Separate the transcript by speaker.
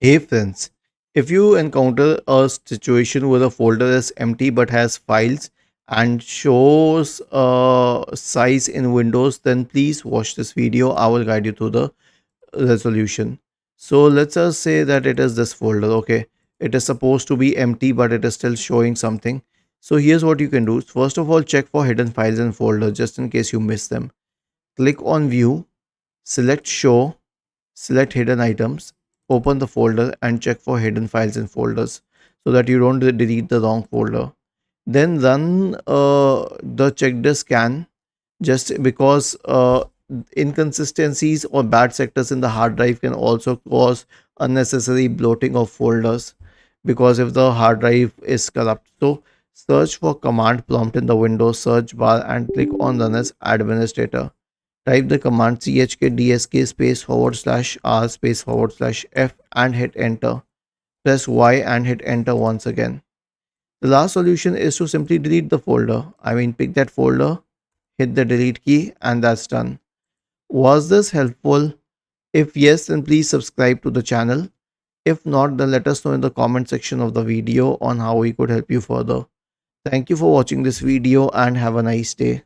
Speaker 1: Hey friends, if you encounter a situation where the folder is empty but has files and shows size in Windows, then please watch this video. I will guide you through the resolution. So let's just say that it is this folder. Okay, it is supposed to be empty but it is still showing something. So here's what you can do. First of all, check for hidden files and folders just in case you miss them. Click on view, select show, select hidden items, open the folder and check for hidden files and folders so that you don't delete the wrong folder. Then run the checklist scan just because inconsistencies or bad sectors in the hard drive can also cause unnecessary bloating of folders because if the hard drive is corrupt. So search for command prompt in the Windows search bar and click on run as administrator. Type the command chkdsk space forward slash r space forward slash f and hit enter. Press Y and hit enter once again. The last solution is to simply delete the folder. Pick that folder, hit the delete key, and that's done. Was this helpful? If yes, then please subscribe to the channel. If not, then let us know in the comment section of the video on how we could help you further. Thank you for watching this video and have a nice day.